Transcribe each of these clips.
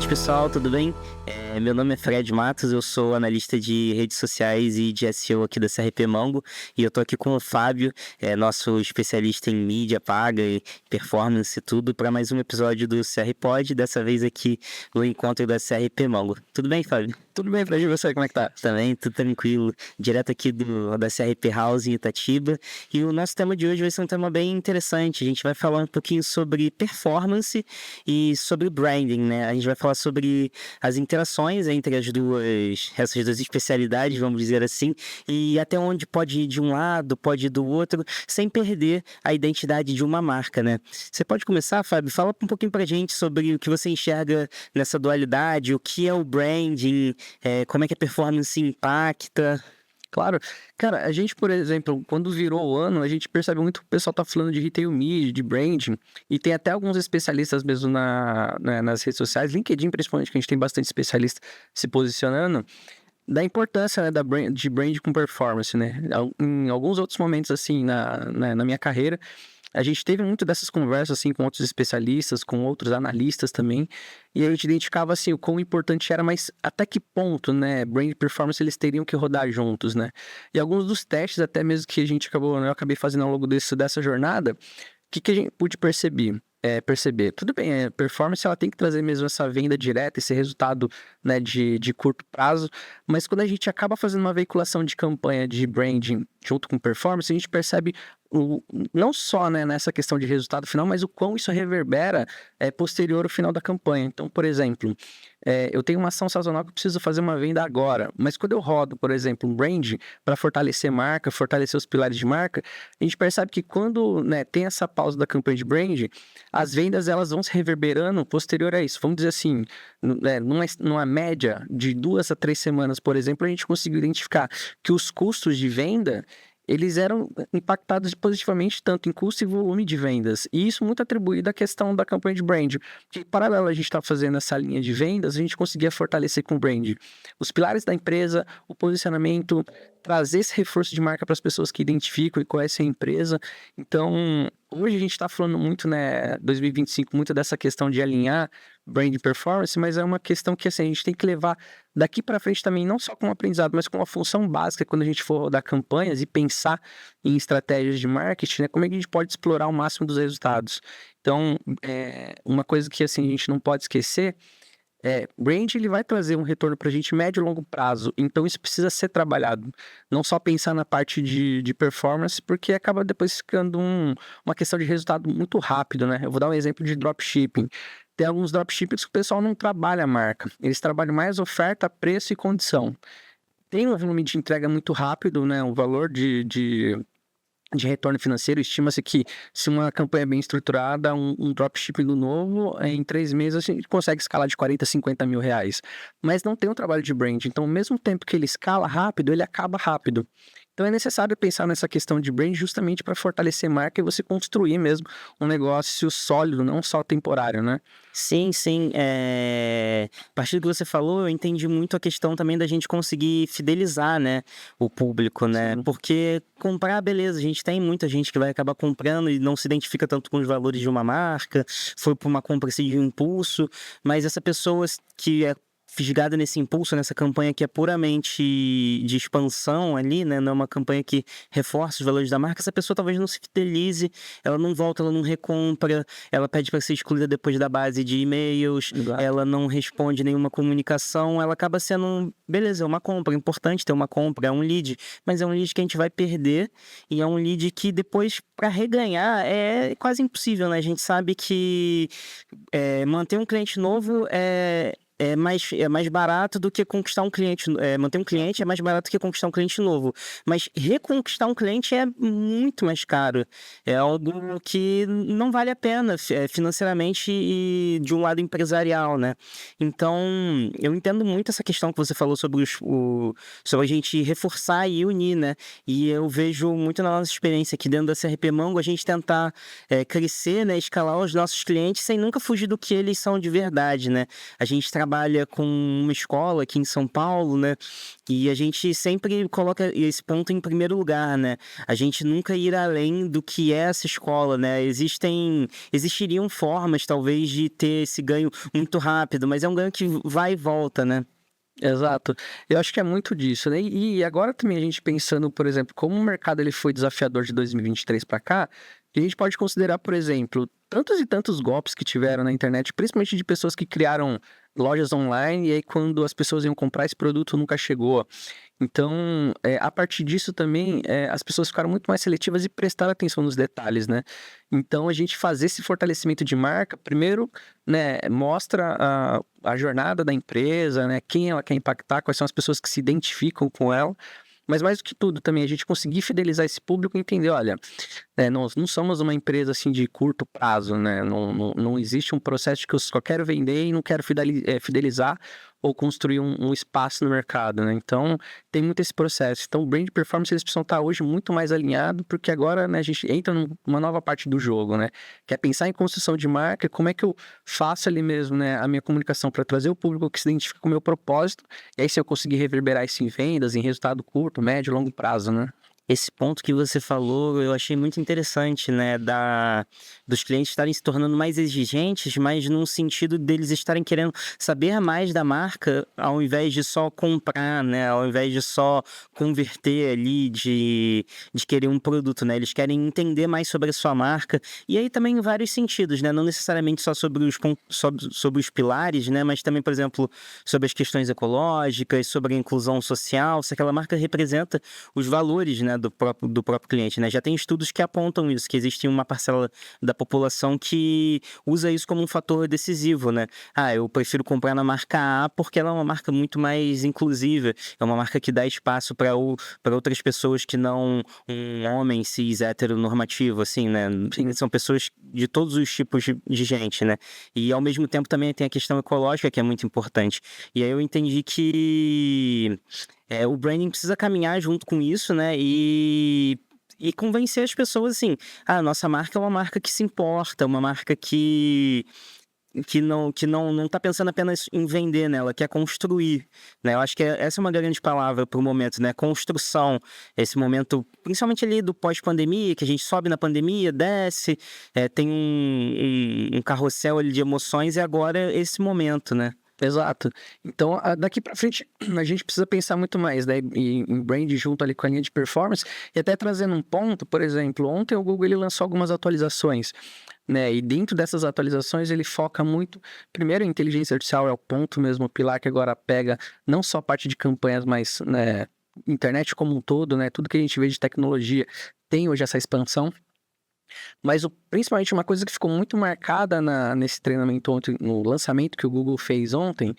noite, pessoal, tudo bem? Meu nome é Fred Matos, eu sou analista de redes sociais e de SEO aqui da CRP Mango, e eu tô aqui com o Fábio, nosso especialista em mídia paga e performance e tudo, para mais um episódio do CR Pod, dessa vez aqui no encontro da CRP Mango. Tudo bem, Fábio? Tudo bem, Fred, e você, como é que tá? Também, tudo tranquilo, direto aqui da CRP House em Itatiba, e o nosso tema de hoje vai ser um tema bem interessante. A gente vai falar um pouquinho sobre performance e sobre branding, né? A gente vai falar sobre as interações entre essas duas especialidades, vamos dizer assim, e até onde pode ir de um lado, pode ir do outro, sem perder a identidade de uma marca, né? Você pode começar, Fábio? Fala um pouquinho pra gente sobre o que você enxerga nessa dualidade, o que é o branding, como é que a performance impacta. Claro. Cara, a gente, por exemplo, quando virou o ano, a gente percebe muito que o pessoal tá falando de retail media, de branding, e tem até alguns especialistas mesmo nas redes sociais, LinkedIn principalmente, que a gente tem bastante especialista se posicionando, da importância, né, de brand com performance, né? Em alguns outros momentos, assim, na minha carreira, a gente teve muito dessas conversas, assim, com outros especialistas, com outros analistas também, e a gente identificava, assim, o quão importante era, mas até que ponto, né, brand e performance, eles teriam que rodar juntos, né? E alguns dos testes, até mesmo que eu acabei fazendo ao longo dessa jornada, que a gente pôde perceber? Tudo bem, a performance ela tem que trazer mesmo essa venda direta, esse resultado, né, de curto prazo, mas quando a gente acaba fazendo uma veiculação de campanha de branding junto com performance, a gente percebe não só, né, nessa questão de resultado final, mas o quão isso reverbera posterior ao final da campanha. Então, por exemplo, eu tenho uma ação sazonal que eu preciso fazer uma venda agora, mas quando eu rodo, por exemplo, um brand para fortalecer marca, fortalecer os pilares de marca, a gente percebe que quando, né, tem essa pausa da campanha de brand, as vendas elas vão se reverberando posterior a isso. Vamos dizer assim, numa média de 2 a 3 semanas, por exemplo, a gente conseguiu identificar que os custos de venda eles eram impactados positivamente tanto em custo e volume de vendas. E isso muito atribuído à questão da campanha de brand. Porque, paralelo a gente está fazendo essa linha de vendas, a gente conseguia fortalecer com o brand os pilares da empresa, o posicionamento, trazer esse reforço de marca para as pessoas que identificam e conhecem a empresa. Então, hoje a gente está falando muito, né, 2025, muito dessa questão de alinhar brand e performance, mas é uma questão que, assim, a gente tem que levar daqui para frente também, não só como aprendizado, mas como uma função básica quando a gente for rodar campanhas e pensar em estratégias de marketing, né, como é que a gente pode explorar o máximo dos resultados. Então, uma coisa que, assim, a gente não pode esquecer brand ele vai trazer um retorno para a gente médio e longo prazo, então isso precisa ser trabalhado. Não só pensar na parte de performance, porque acaba depois ficando uma questão de resultado muito rápido, né? Eu vou dar um exemplo de dropshipping. Tem alguns dropshippings que o pessoal não trabalha a marca, eles trabalham mais oferta, preço e condição. Tem um volume de entrega muito rápido, né? Um valor de retorno financeiro, estima-se que se uma campanha é bem estruturada, um dropshipping do novo, em 3 meses a gente consegue escalar de 40 a 50 mil reais. Mas não tem um trabalho de brand, então ao mesmo tempo que ele escala rápido, ele acaba rápido. Então é necessário pensar nessa questão de brand justamente para fortalecer marca e você construir mesmo um negócio sólido, não só temporário, né? Sim, sim. A partir do que você falou, eu entendi muito a questão também da gente conseguir fidelizar, né, o público, né? Sim. Porque comprar, beleza, a gente tem muita gente que vai acabar comprando e não se identifica tanto com os valores de uma marca, foi por uma compra assim, de impulso, mas essa pessoa que é fisgada nesse impulso, nessa campanha que é puramente de expansão ali, né? Não é uma campanha que reforça os valores da marca, essa pessoa talvez não se fidelize, ela não volta, ela não recompra, ela pede para ser excluída depois da base de e-mails, Exato. ela não responde nenhuma comunicação, ela acaba sendo, beleza, é uma compra, é importante ter uma compra, é um lead, mas é um lead que a gente vai perder e é um lead que depois, para reganhar, é quase impossível, né? A gente sabe que manter um cliente novo é mais barato do que conquistar um cliente. Manter um cliente é mais barato do que conquistar um cliente novo. Mas reconquistar um cliente é muito mais caro. É algo que não vale a pena financeiramente e de um lado empresarial, né? Então, eu entendo muito essa questão que você falou sobre sobre a gente reforçar e unir, né? E eu vejo muito na nossa experiência aqui dentro da CRP Mango, a gente tentar crescer, né? Escalar os nossos clientes sem nunca fugir do que eles são de verdade, né? A gente trabalha trabalha com uma escola aqui em São Paulo, né? E a gente sempre coloca esse ponto em primeiro lugar, né? A gente nunca ir além do que é essa escola, né? Existiriam formas, talvez, de ter esse ganho muito rápido, mas é um ganho que vai e volta, né? Exato. Eu acho que é muito disso, né? E agora também a gente pensando, por exemplo, como o mercado ele foi desafiador de 2023 para cá, a gente pode considerar, por exemplo, tantos e tantos golpes que tiveram na internet, principalmente de pessoas que criaram lojas online e aí quando as pessoas iam comprar esse produto nunca chegou. Então, a partir disso também, as pessoas ficaram muito mais seletivas e prestaram atenção nos detalhes, né? Então, a gente fazer esse fortalecimento de marca, primeiro, né, mostra a jornada da empresa, né, quem ela quer impactar, quais são as pessoas que se identificam com ela, mas mais do que tudo também, a gente conseguir fidelizar esse público e entender, olha, nós não somos uma empresa assim de curto prazo, né? Não existe um processo de que eu só quero vender e não quero fidelizar ou construir um espaço no mercado, né? Então, tem muito esse processo. Então, o brand performance, eles precisam estar hoje muito mais alinhado, porque agora, né, a gente entra numa nova parte do jogo, né? Que é pensar em construção de marca, como é que eu faço ali mesmo, né, a minha comunicação para trazer o público que se identifica com o meu propósito, e aí se eu conseguir reverberar isso em vendas, em resultado curto, médio e longo prazo, né? Esse ponto que você falou, eu achei muito interessante, né? Dos clientes estarem se tornando mais exigentes, mas num sentido deles estarem querendo saber mais da marca, ao invés de só comprar, né? Ao invés de só converter ali, de querer um produto, né? Eles querem entender mais sobre a sua marca. E aí também em vários sentidos, né? Não necessariamente só sobre os pilares, né? Mas também, por exemplo, sobre as questões ecológicas, sobre a inclusão social, se aquela marca representa os valores, né, do próprio cliente, né? Já tem estudos que apontam isso, que existe uma parcela da população que usa isso como um fator decisivo, né? Ah, eu prefiro comprar na marca A porque ela é uma marca muito mais inclusiva, é uma marca que dá espaço para outras pessoas que não um homem cis heteronormativo, assim, né? São pessoas de todos os tipos de gente, né? E ao mesmo tempo também tem a questão ecológica que é muito importante. E aí eu entendi que o branding precisa caminhar junto com isso, né? E convencer as pessoas assim, a nossa marca é uma marca que se importa, uma marca que não tá pensando apenas em vender, né? Ela quer construir, né? Eu acho que essa é uma grande palavra pro momento, né? Construção. Esse momento, principalmente ali do pós-pandemia, que a gente sobe na pandemia, desce, tem um carrossel ali de emoções e agora é esse momento, né? Exato. Então, daqui para frente, a gente precisa pensar muito mais, né, em brand junto ali com a linha de performance, e até trazendo um ponto, por exemplo, ontem o Google ele lançou algumas atualizações, né, e dentro dessas atualizações ele foca muito, primeiro, a inteligência artificial é o ponto mesmo, o pilar que agora pega não só a parte de campanhas, mas, né, internet como um todo, né, tudo que a gente vê de tecnologia tem hoje essa expansão. Mas principalmente uma coisa que ficou muito marcada nesse treinamento ontem, no lançamento que o Google fez ontem,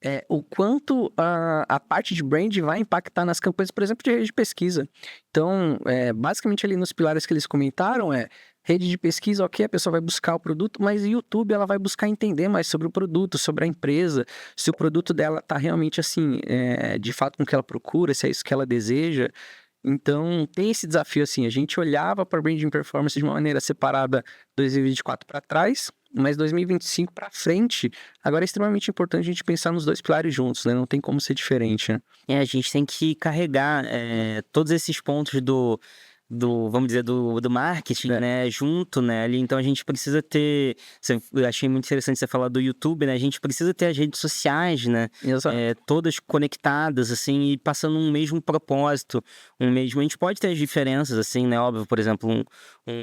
é o quanto a parte de brand vai impactar nas campanhas, por exemplo, de rede de pesquisa. Então, basicamente ali nos pilares que eles comentaram rede de pesquisa, ok, a pessoa vai buscar o produto, mas YouTube ela vai buscar entender mais sobre o produto, sobre a empresa, se o produto dela está realmente assim, de fato com o que ela procura, se é isso que ela deseja. Então, tem esse desafio, assim, a gente olhava para branding performance de uma maneira separada 2024 para trás, mas 2025 para frente, agora é extremamente importante a gente pensar nos dois pilares juntos, né? Não tem como ser diferente, né? A gente tem que carregar todos esses pontos vamos dizer, do marketing, né, junto, né, ali. Então a gente precisa ter, eu achei muito interessante você falar do YouTube, né, a gente precisa ter as redes sociais, né, Exato. todas conectadas, assim, e passando um mesmo propósito, a gente pode ter as diferenças, assim, né, óbvio, por exemplo, um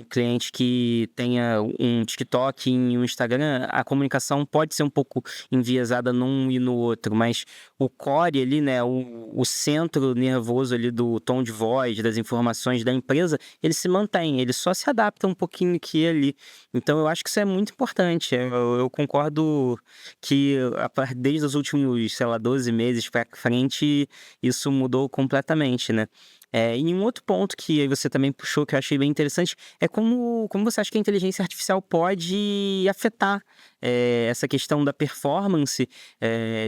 cliente que tenha um TikTok e um Instagram, a comunicação pode ser um pouco enviesada num e no outro, mas o core ali, né, o centro nervoso ali do tom de voz, das informações da empresa, ele se mantém, ele só se adapta um pouquinho aqui e ali. Então eu acho que isso é muito importante. Eu concordo que desde os últimos, sei lá, 12 meses pra frente, isso mudou completamente, né? E um outro ponto que aí você também puxou, que eu achei bem interessante, é como você acha que a inteligência artificial pode afetar essa questão da performance,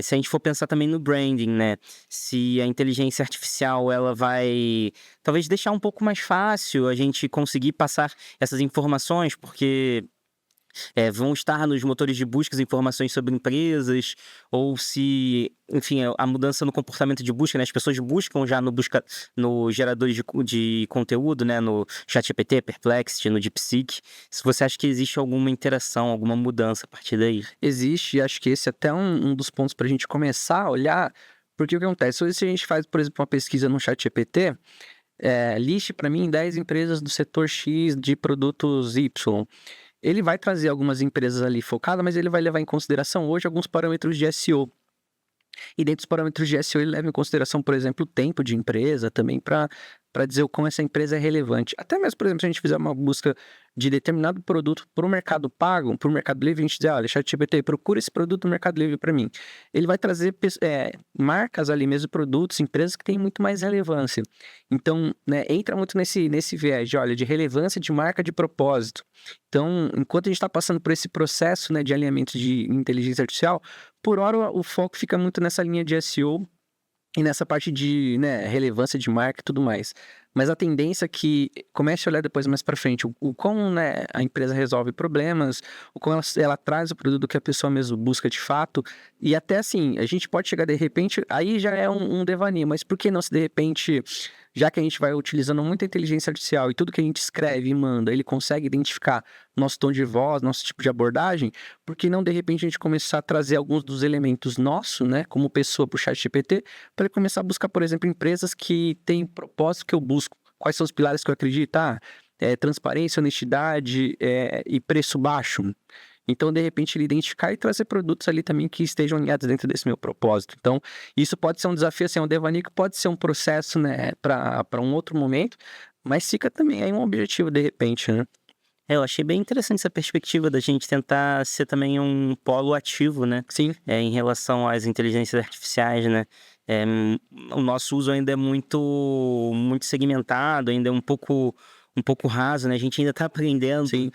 se a gente for pensar também no branding, né? Se a inteligência artificial, ela vai talvez deixar um pouco mais fácil a gente conseguir passar essas informações, porque Vão estar nos motores de buscas informações sobre empresas, ou se, enfim, a mudança no comportamento de busca, né? As pessoas buscam já no geradores de conteúdo, né? No ChatGPT, Perplexity, no DeepSeek. Se você acha que existe alguma interação, alguma mudança a partir daí. Existe, e acho que esse é até um dos pontos para a gente começar a olhar, porque o que acontece? Hoje, se a gente faz, por exemplo, uma pesquisa no ChatGPT, liste para mim 10 empresas do setor X de produtos Y. Ele vai trazer algumas empresas ali focadas, mas ele vai levar em consideração hoje alguns parâmetros de SEO. E dentro dos parâmetros de SEO, ele leva em consideração, por exemplo, o tempo de empresa também para dizer o quão essa empresa é relevante. Até mesmo, por exemplo, se a gente fizer uma busca de determinado produto para o mercado pago, para o Mercado Livre, a gente dizer, olha, ChatGPT, procura esse produto no Mercado Livre para mim. Ele vai trazer marcas ali mesmo, produtos, empresas que têm muito mais relevância. Então, né, entra muito nesse viés de, olha, de relevância de marca de propósito. Então, enquanto a gente está passando por esse processo, né, de alinhamento de inteligência artificial, por hora o foco fica muito nessa linha de SEO e nessa parte de, né, relevância de marca e tudo mais. Mas a tendência é que comece a olhar depois mais para frente o como, né, a empresa resolve problemas, o como ela traz o produto que a pessoa mesmo busca de fato. E até assim, a gente pode chegar de repente, aí já é um devaneio, mas por que não se de repente, já que a gente vai utilizando muita inteligência artificial e tudo que a gente escreve e manda, ele consegue identificar nosso tom de voz, nosso tipo de abordagem, por que não de repente a gente começar a trazer alguns dos elementos nossos, né, como pessoa para o ChatGPT, para ele começar a buscar, por exemplo, empresas que têm o propósito que eu busco. Quais são os pilares que eu acredito? Transparência, honestidade e preço baixo. Então, de repente, ele identificar e trazer produtos ali também que estejam alinhados dentro desse meu propósito. Então, isso pode ser um desafio, assim, um devaneio que pode ser um processo, né, para um outro momento, mas fica também aí um objetivo, de repente, né? Eu achei bem interessante essa perspectiva da gente tentar ser também um polo ativo, né? Sim, Em relação às inteligências artificiais, né? O nosso uso ainda é muito segmentado, ainda é um pouco raso, né? A gente ainda está aprendendo sim.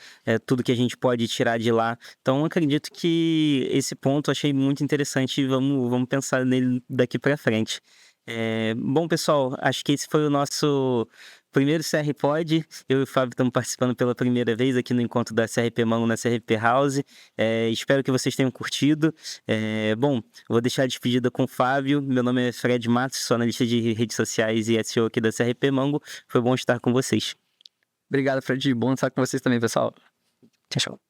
tudo que a gente pode tirar de lá. Então, acredito que esse ponto eu achei muito interessante e vamos pensar nele daqui para frente. Bom, pessoal, acho que esse foi o nosso primeiro CR Pod. Eu e o Fábio estamos participando pela primeira vez aqui no encontro da CRP Mango na CRP House. Espero que vocês tenham curtido. Bom, vou deixar a despedida com o Fábio. Meu nome é Fred Matos, sou analista de redes sociais e SEO aqui da CRP Mango. Foi bom estar com vocês. Obrigado, Fred. Bom estar com vocês também, pessoal. Tchau, tchau.